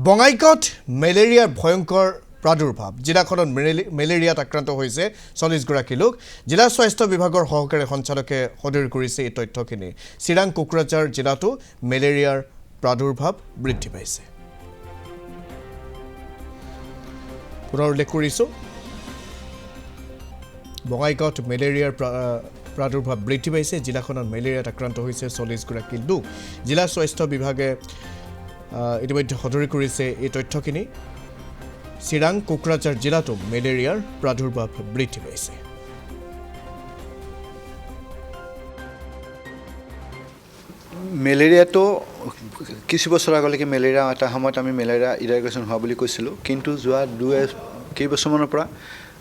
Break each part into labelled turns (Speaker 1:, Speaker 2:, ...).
Speaker 1: বঙাইগাঁৱত মেলেৰিয়াৰ ভয়ংকৰ প্ৰাদুৰ্ভাৱ জিলাখনত মেলেৰিয়াত আক্ৰান্ত হৈছে 40গৰাকী লোক জিলা স্বাস্থ্য বিভাগৰ সহকাৰী সঞ্চালকে সদৰি কৰিছে এই তথ্যখিনি চিৰাং কোকৰাঝাৰ জিলাতো মেলেৰিয়াৰ প্ৰাদুৰ্ভাৱ বৃদ্ধি পাইছে পুনৰ উল্লেখ কৰিছোঁ বঙাইগাঁৱত মেলেৰিয়াৰ প্ৰাদুৰ্ভাৱ বৃদ্ধি পাইছে জিলাখনত মেলেৰিয়াত আক্ৰান্ত হৈছে 40গৰাকী লোক জিলা স্বাস্থ্য বিভাগে ইতিমধ্যে সদৰি কৰিছে এই তথ্যখিনি চিৰাং কোকৰাঝাৰ জিলাতো মেলেৰিয়াৰ প্ৰাদুৰ্ভাৱ বৃদ্ধি পাইছে
Speaker 2: মেলেৰিয়াটো কিছু বছৰ আগলৈকে মেলেৰিয়া এটা সময়ত আমি মেলেৰিয়া ইৰাডিকেশ্যন হোৱা বুলি কৈছিলোঁ কিন্তু যোৱা কেইবছৰমানৰ পৰা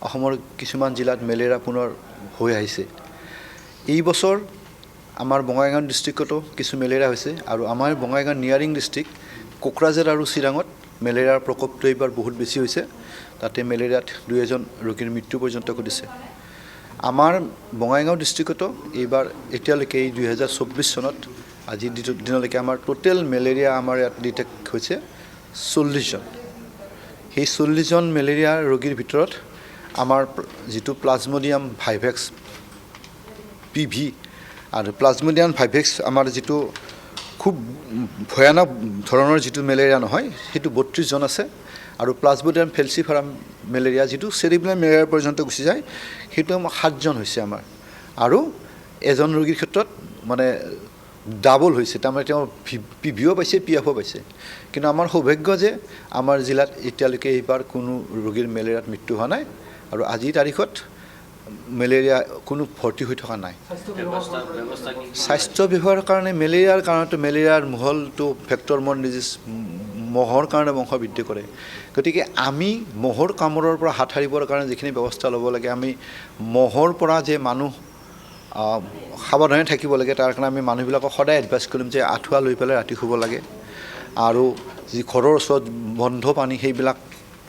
Speaker 2: অসমৰ কিছুমান জিলাত মেলেৰিয়া পুনৰ হৈ আহিছে এই বছৰ আমাৰ বঙাইগাঁও ডিষ্ট্ৰিক্টতো কিছু মেলেৰিয়া হৈছে আৰু আমাৰ বঙাইগাঁও নিয়াৰিং ডিষ্ট্ৰিক্ট কোকৰাঝাৰ আৰু চিৰাঙত মেলেৰিয়াৰ প্ৰকোপটো এইবাৰ বহুত বেছি হৈছে তাতে মেলেৰিয়াত 2 ৰোগীৰ মৃত্যু পৰ্যন্ত ঘটিছে আমাৰ বঙাইগাঁও ডিষ্ট্ৰিক্টতো এইবাৰ এতিয়ালৈকে 2024 চনত আজি দিনলৈকে আমাৰ টোটেল মেলেৰিয়া আমাৰ ইয়াত ডিটেক্ট হৈছে 40 জন সেই 40 জন মেলেৰিয়া ৰোগীৰ ভিতৰত আমাৰ যেটো প্লাজমোডিয়াম ভাইভেক্স পিভি আৰু প্লাজমোডিয়াম ভাইভেক্স আমাৰ যেটো খুব ভয়ানক ধৰণৰ যেটো মেলেৰিয়া নহয় হেতু 32 জন আছে আৰু প্লাজমোডিয়াম ফেলচিফাৰাম মেলেৰিয়া যেটো সেৰিব্ৰেলাৰ মেলেৰিয়া পৰ্যন্ত গুচি যায় হেতু 7 জন হৈছে আমাৰ আৰু এজন ৰোগীৰ ক্ষেত্ৰত মানে ডাবল হৈছে তাৰমানে তেওঁ পিভিও পাইছে পিএফও পাইছে কিন্তু আমাৰ সৌভাগ্য যে আমাৰ জিলাত এতিয়ালৈকে এইবাৰ কোনো ৰোগীৰ মেলেৰিয়াত মৃত্যু হোৱা নাই আৰু আজি তাৰিখত মেলেৰিয়া কোনো ভৰ্তি হৈ থকা নাই স্বাস্থ্য বিভাগৰ কাৰণে মেলেৰিয়াৰ কাৰণটো মেলেৰিয়াৰ মহলটো ভেক্টৰ মন ডিজিজ মহৰ কাৰণে বংশ বৃদ্ধি কৰে গতিকে আমি মহৰ কামোৰৰ পৰা হাত সাৰিবৰ কাৰণে যিখিনি ব্যৱস্থা ল'ব লাগে আমি মহৰ পৰা যে মানুহ সাৱধানে থাকিব লাগে তাৰ কাৰণে আমি মানুহবিলাকক সদায় এডভাইচ কৰিম যে আঁঠুৱা লৈ পেলাই ৰাতি শুব লাগে আৰু যি ঘৰৰ ওচৰত বন্ধ পানী সেইবিলাক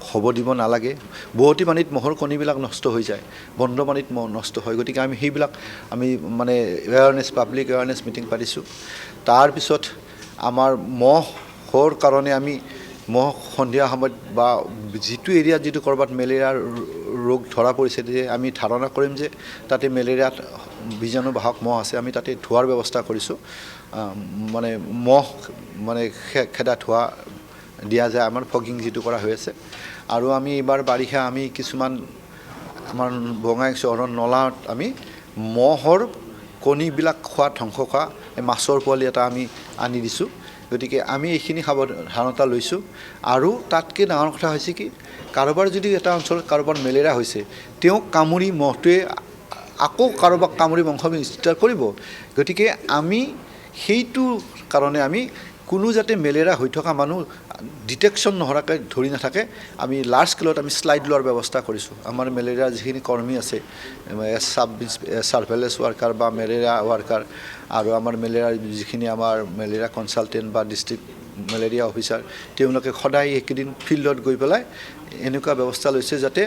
Speaker 2: হ'ব দিব নালাগে বহুতি পানীত মহৰ কণীবিলাক নষ্ট হৈ যায় বন্ধ পানীত মহ নষ্ট হয় গতিকে আমি সেইবিলাক আমি মানে এৱাৰনেছ পাব্লিক এৱাৰনেছ মিটিং পাতিছোঁ তাৰপিছত আমাৰ মহৰ কাৰণে আমি মহ সন্ধিয়া সময়ত বা যিটো এৰিয়াত যিটো কৰবাত মেলেৰিয়াৰ ৰোগ ধৰা পৰিছে যে আমি ধাৰণা কৰিম যে তাতে মেলেৰিয়াত বীজাণুবাহক মহ আছে আমি তাতে ধোৱাৰ ব্যৱস্থা কৰিছোঁ মানে মহ মানে খেদা ধোৱা দিয়া যায় আমাৰ ফগিং যেটো কৰা হৈ আছে আৰু আমি এবাৰ বাৰিষা আমি কিছুমান আমাৰ বঙাই চহৰৰ নলাত আমি মহৰ কণীবিলাক খোৱা ধ্বংস কৰা মাছৰ পোৱালি এটা আমি আনি দিছোঁ গতিকে আমি এইখিনি সাৱধানতা লৈছোঁ আৰু তাতকৈ ডাঙৰ কথা হৈছে কি কাৰোবাৰ যদি এটা অঞ্চলত কাৰোবাৰ মেলেৰিয়া হৈছে তেওঁ কামুৰি মহটোৱে আকৌ কাৰোবাক কামুৰি বংশ বিস্তাৰ কৰিব গতিকে আমি সেইটো কাৰণে আমি কোনো যাতে মেলেৰিয়া হৈ থকা মানুহ ডিটেকশ্যন নহৰাকৈ ধৰি নাথাকে আমি লাৰ্জ স্কেলত আমি স্লাইড লোৱাৰ ব্যৱস্থা কৰিছোঁ আমাৰ মেলেৰিয়াৰ যিখিনি কৰ্মী আছে সাৰ্ভেলেন্স ৱাৰ্কাৰ বা মেলেৰিয়া ৱাৰ্কাৰ আৰু আমাৰ মেলেৰিয়াৰ যিখিনি আমাৰ মেলেৰিয়া কনচালটেণ্ট বা ডিষ্ট্ৰিক্ট মেলেৰিয়া অফিচাৰ তেওঁলোকে সদায় এইকেইদিন ফিল্ডত গৈ পেলাই এনেকুৱা ব্যৱস্থা লৈছে যাতে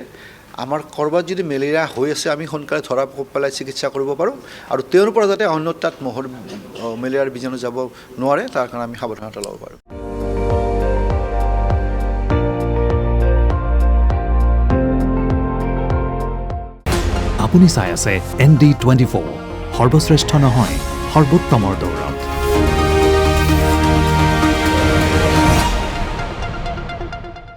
Speaker 2: আমাৰ কৰবাত যদি মেলেৰিয়া হৈ আছে আমি সোনকালে ধৰা পেলাই চিকিৎসা কৰিব পাৰোঁ আৰু তেওঁৰ পৰা যাতে অন্য তাত মহৰ মেলেৰিয়াৰ বীজাণু যাব নোৱাৰে তাৰ কাৰণে আমি সাৱধানতা ল'ব পাৰোঁ
Speaker 3: আপুনি চাই আছে ND24 সৰ্বশ্ৰেষ্ঠ নহয় সৰ্বোত্তমৰ দৌৰ